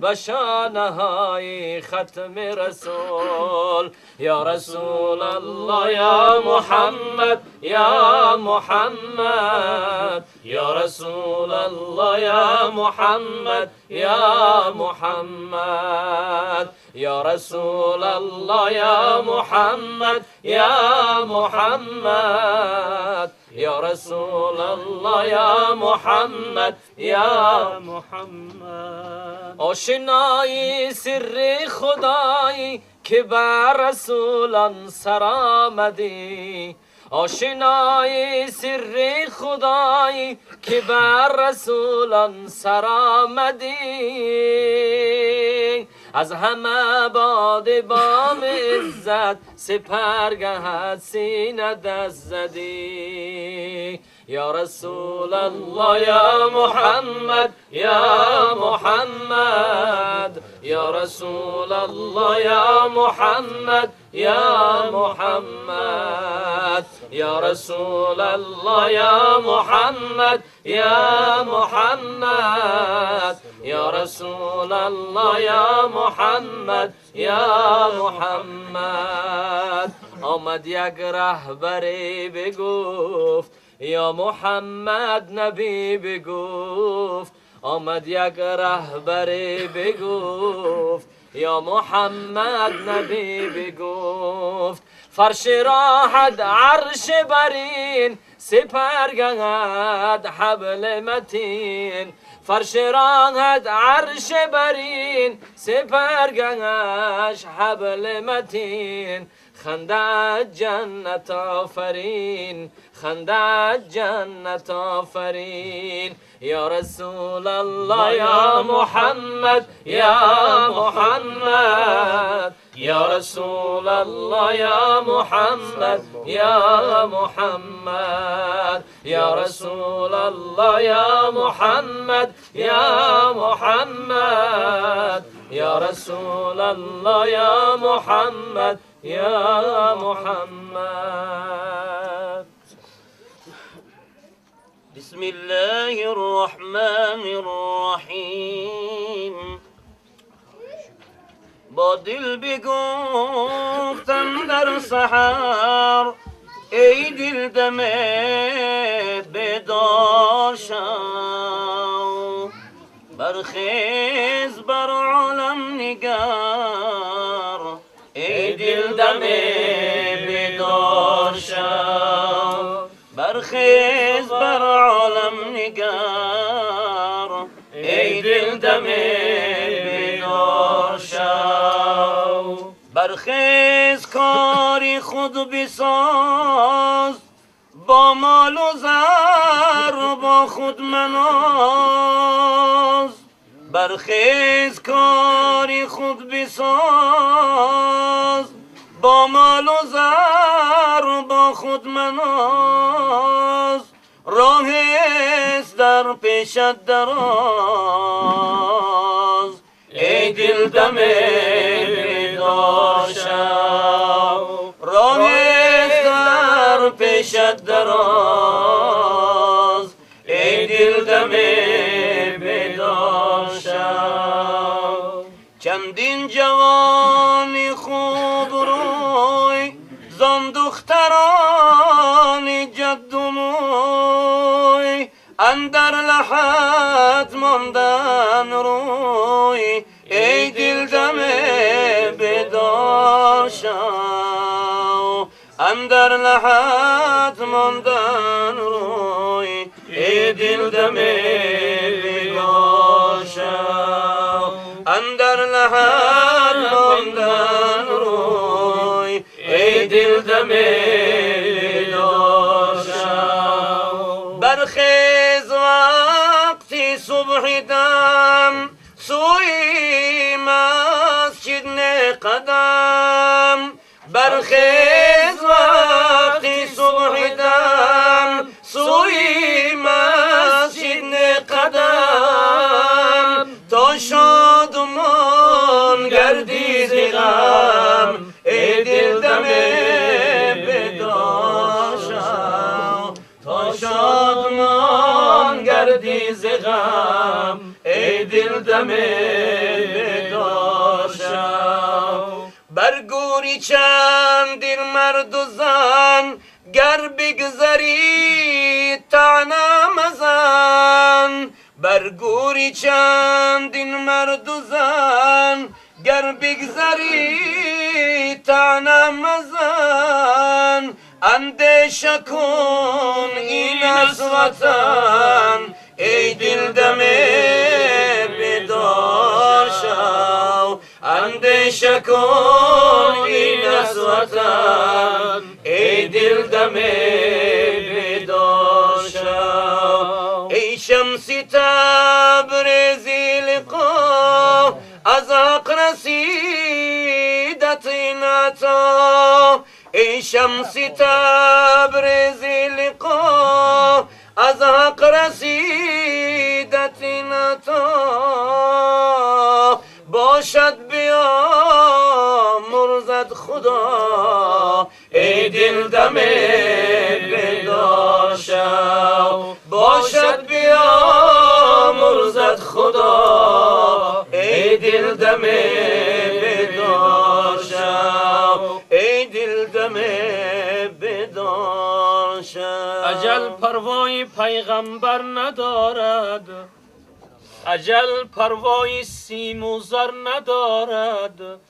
و شانهای ختم رسول. یا رسول الله یا محمد یا محمد، یا رسول الله یا محمد یا محمد، یا رسول الله یا محمد یا محمد، یا رسول الله یا محمد یا محمد. آشنایی سر خدایی که بر رسولان سر آمدی، آشنایی سر خدایی که بر رسولان سر آمدی. از همه باد بام عزت سپرگهت سینه دست زدی. یا رسول الله یا محمد یا محمد، یا رسول الله یا محمد یا محمد، یا رسول الله یا محمد یا محمد، یا رسول الله یا محمد یا محمد. آمد یک رهبری بگفت یا محمد نبی بگفت، آمد یک رهبری بگفت یا محمد نبی بگفت. فرش راحت عرش برین سپرگهت حبل متین، فرش راحت عرش برین سپرگهش حبل متین. خنده جنت آفرین، خنده جنت آفرین. یا رسول الله یا محمد یا محمد، یا رسول الله یا محمد یا محمد، یا رسول الله یا محمد یا محمد، یا رسول الله یا محمد یا محمد. بسم الله الرحمن الرحیم. با دل بگفتم در سحر ای دل دم بیدار شو، برخیز بر عالم نگر ای دل دم بیدار شو، برخیز بر عالم نگر ای دل دم بیدار شو. برخیز کاری خود بساز، با مال و زر با خود مناز. برخیز کاری خود بساز، با مال و زر با خود مناز. راه است در پیشت دراز ای دل دم بیدار شو، راه است در پیشت دراز ای دل دم بیدار شو. چندین جوان خوب روی زان دختران جد و موی، اندر لحد ماندن روی ای دل دم بیدار شو، اندر لحد ماندن روی ای دل دم بیدار شو، اندر لحد ماندن روی ای دل دم بیدار شو. برخیز وقتی صبح دم سوی مسجد نه قدم، برخیز وقتی صبح دم سوی مسجد نه قدم. تا شادمان گردی ز غم ای دل دم بیدار شو، تا شادمان گردی ز غم ای دل دم بیدار شو. برگوری چند دیر مرد و زن گر بگذری طعنه مزن. برگوری چندین مرد و زن گر بگذری طعنه مزن. اندیشه کن این از وطن ای دل دم بیدار شو. اندیشه کن این از وطن ای دل دم بیدار شو. ای شمسی تبریزی لقا از حق رسیدت نتا. ای شمسی تبریزی لقا از حق رسیدت نتا. باشد بیا مرزد خدا ای دل دم بیدار شو. باشد بیا مرزد خدا ای دل دم بیدار شو. ای دل دم بیدار شو. اجل پروای پیغمبر ندارد، اجل پروای سیم و زر ندارد.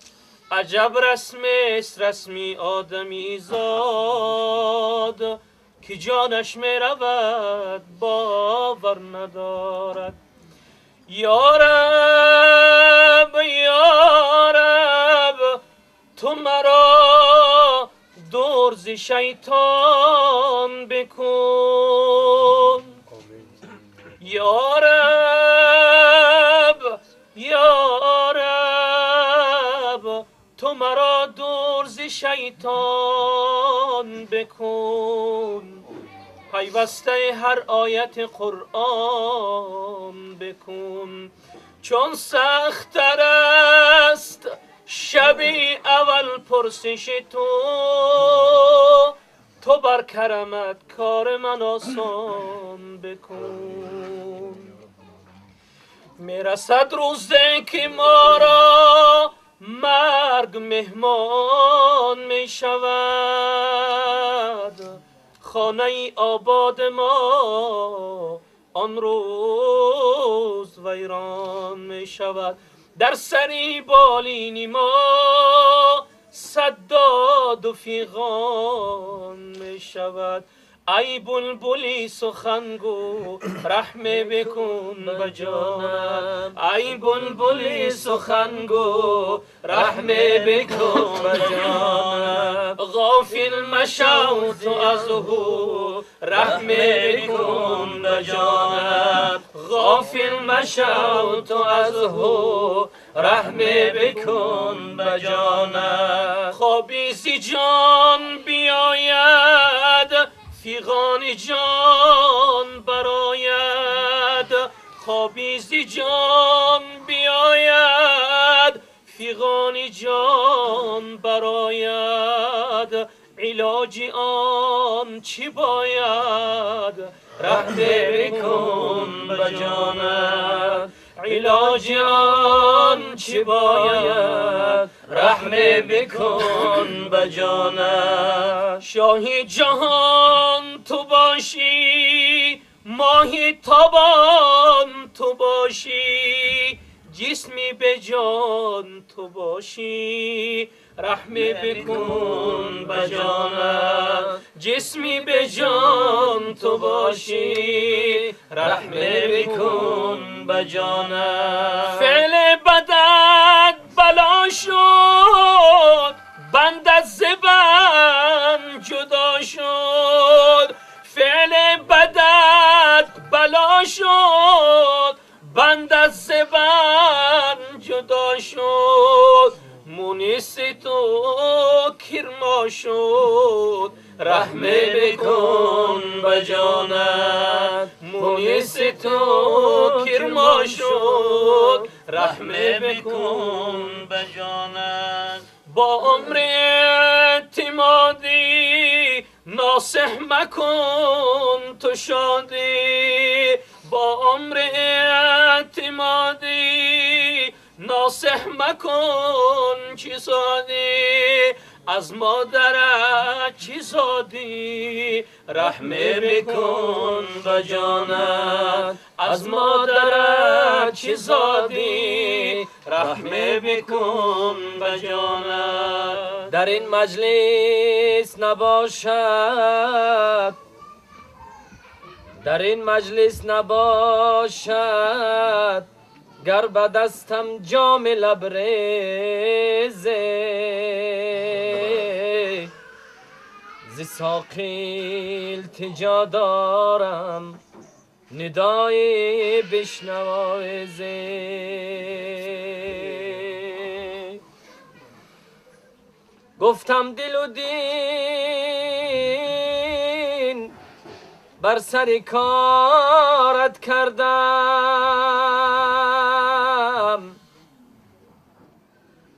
عجب رسم است رسمی آدمی زاد که جانش می رود باور ندارد. یارب یارب تو مرا دور ز شیطان بکن. یارب یارب تو مرا دور ز شیطان بکن. پیوسته هر آیت قرآن بکن. چون سخت‌تر است شبی اول پرسش تو بر کرمت کار من آسان بکن. میرسد روزی که ما را مرگ مهمان می شود. خانه آباد ما آن روز ویران می شود. در سری بالینی ما صداد و فیغان می شود. ای بلبلی سخنگو رحم بکن بجانم. ای بلبلی سخنگو رحم بکن بجانم. غافل مشو تو از او رحم بکن بجانم. غافل مشو تو از او رحم بکن بجانم. خوابی زی جان بیاید فیغان جان براید. خوابی زی جان بیاید فیغان جان براید. علاج آن چی باید رحم بکن بجانم. علاج آن چی باید رحم بکن بجانم. شاهی جهان تو باشی ماهی تابان تو باشی. جسمی به جان تو باشی رحم بکن بجانم. جسمی به جان تو باشی رحم بکن بجانم. فعل بدت بلا شد بند از زبان جدا شد. فعل بدت بلا شد بند از زبان جدا شد. مونس تو کرما شد رحم بکن بجانم. مونس تو کرما شد رحم بکن بجانم. با عمر اعتمادی ناصح مکن تو شادی. با عمر اعتمادی ناصح مکن چی زادی از مادرت چی زادی رحمه بکن به جانت از مادرت چی زادی رحمه بکن به جانت در این مجلس نباشد در این مجلس نباشد گر به دستم جام لبریزه ز ساقی التجا دارم ندای بشنوایزه گفتم دل و دین بر سر کارت کردم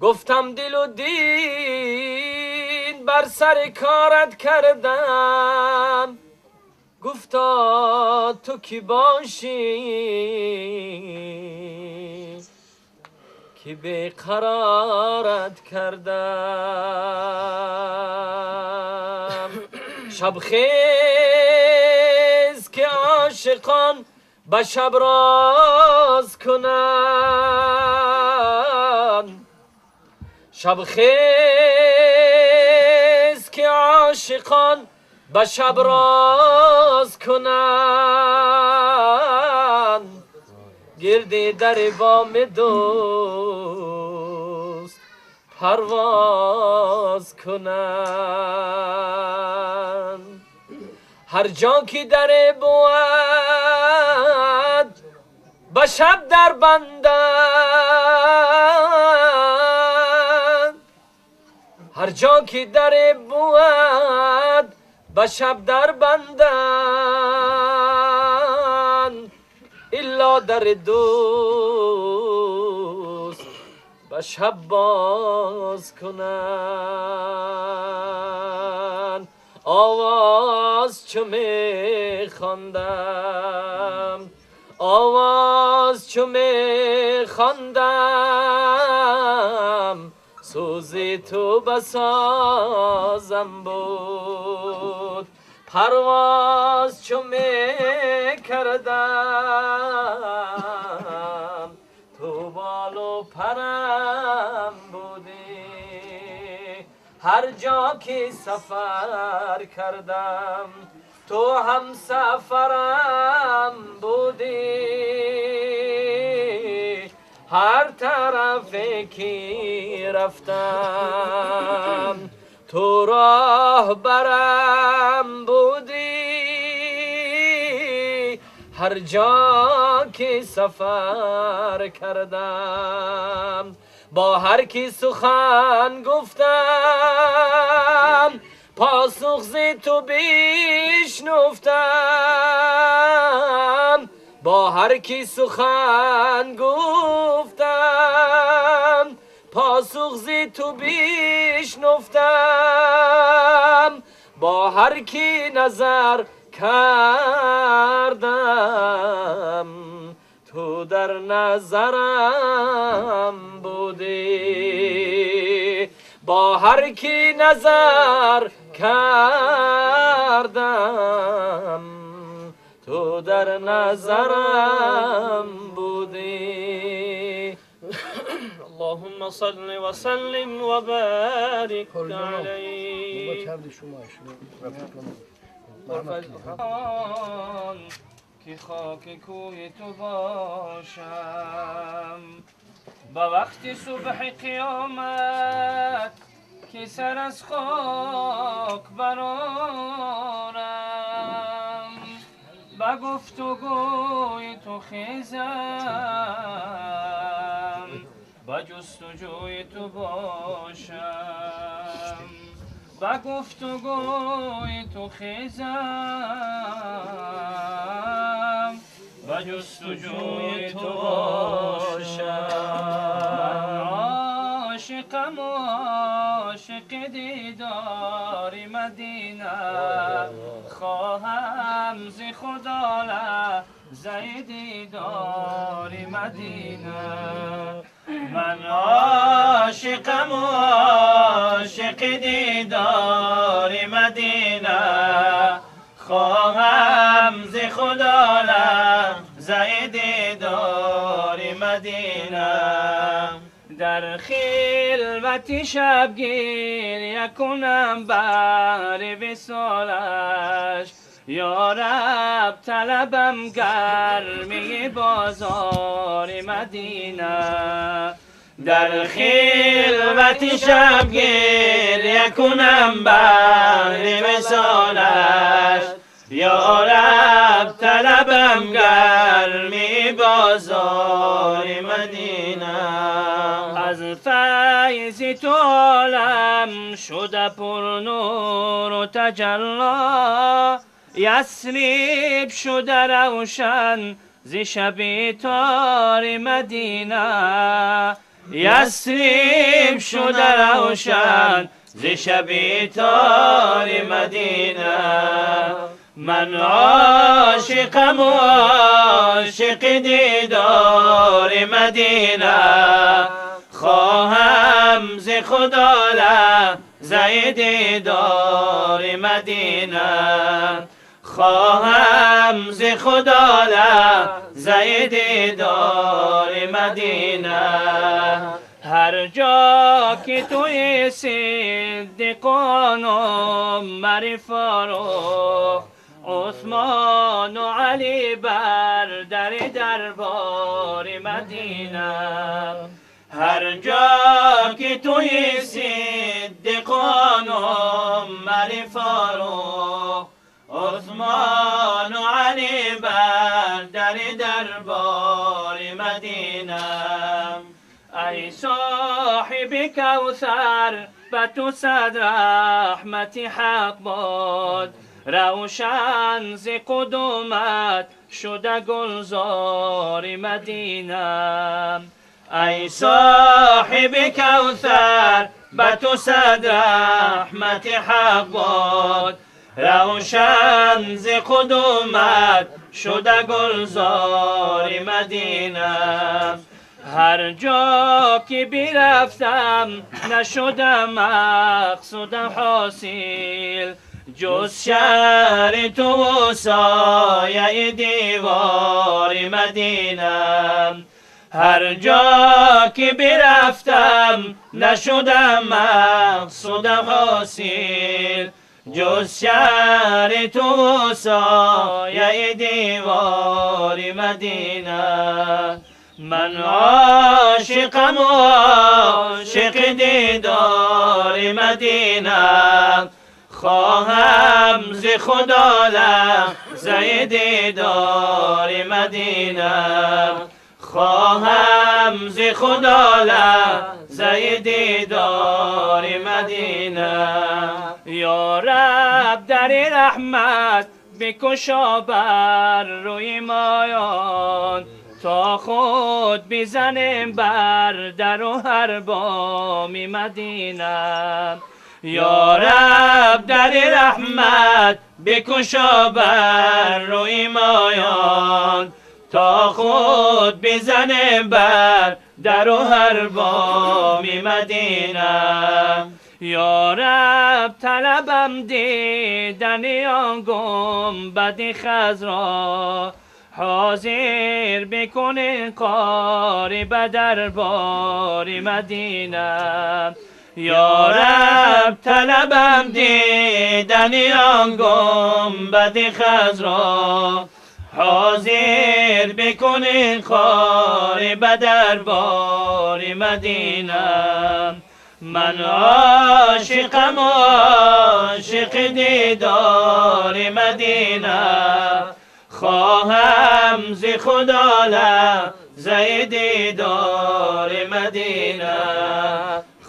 گفتم دل و دین بر سر کارت کردم گفتا تو کی باشی که بیقرارت کردم شب خیز که عاشقان به شب راز کنند شب خیز که عاشقان به شب راز کنند گرد در بام دوست پرواز کنند هر جا که در بود به شب در بندند هر جا که در بود به شب در بندند الا در دوست به شب باز کنند آواز چو می خواندم آواز چو می خواندم سوز تو بسازم بود پرواز چو می کردم تو بال و پرم بودی هر جا که سفر کردم تو هم سفرم بودی هر طرفی که رفتم تو راه برم بودی هر جا که سفر کردم با هر کی سخن گفتم پاسخ ز تو بشنفتم با هر کی سخن گفتم پاسخ ز تو بشنفتم با هر کی نظر کردم تو در نظرم بودی با هر کی نظر کردم تو در نظرم بودی اللهم صل وسلم وبارك عليه که خاک کوی تو باشم با وقت صبح قیامت که سر از خاک برارم با گفتگوی تو خیزم با جستجوی تو باشم با گفتگوی تو خیزم با جستجوی تو باشم عاشقم و عاشق دیدار مدینه خواهم ز خدا زید دیدار مدینه. من عاشقم و عاشق دیدار مدینه، خواهم ز خدا لحظه دیدار مدینه. در خلوت شب گریه کنم بر وصالش، یا رب طلبم گرمی بازار مدینه. در خلوت شب گریه کنم بر وصالش، یا رب طلبم گرمی بازار مدینه. از فیض تو عالم شده پر نور و تجلی، یثرب شده روشن ز شب تار مدینه. یثرب شده روشن ز شب تار مدینه. من عاشقم و عاشق دیدار مدینه، خواهم ز خدا لحظه دیدار مدینه. خواهم ز خدا لحظه دیدار مدینه. هر جا که توی صدیقان و عمر فاروق، عثمان و علی بر دربار مدینه. هر جا که توی صدیقان و عمر فاروق، عثمان و علی بر دربار مدینه. ای صاحب کوثر به تو صد رحمت حق باد، روشن ز قدومت شده گلزار مدینه. ای صاحب کوثر به تو صد رحمت حق باد، روشن ز قدومت شده گلزار مدینه. هر جا که برفتم نشدم مقصودم حاصل، جز شهر تو و سایه دیوار مدینه. هر جا که برفتم نشدم مقصودم حاصل، جز شهر تو و سایه دیوار مدینه. من عاشقم و عاشق دیدار مدینه، خواهم ز خدا لحظه دیدار مدینه. خواهم ز خدا لحظه دیدار مدینه. یا رب در رحمت بگشا بر روی مایان، تا خود بزنیم بر در و هر بام مدینه. یا رب در رحمت بگشا بر روی مایان، تا خود بزنیم بر در و هر بام مدینه. یا رب طلبم دیدن آن گنبد خضرا، حاضر بکن قاری به دربار مدینه. یا رب طلبم دیدن آن گنبد خضرا، حاضر بکن قاری به دربار مدینه. من عاشقم و عاشق دیدار مدینه، خواهم ز خدا لحظه دیدار مدینه.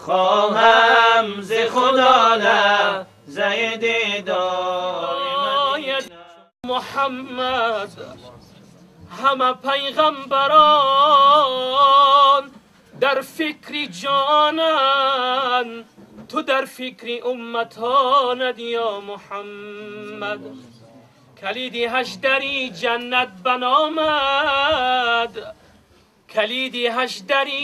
خواهم ز خدا لحظه دیدار مدینه. محمد همه پیغمبران در فکر جانن، تو در فکر امتانت یا محمد. کلیدی هشدری جنت بنامد کلیدی هشدری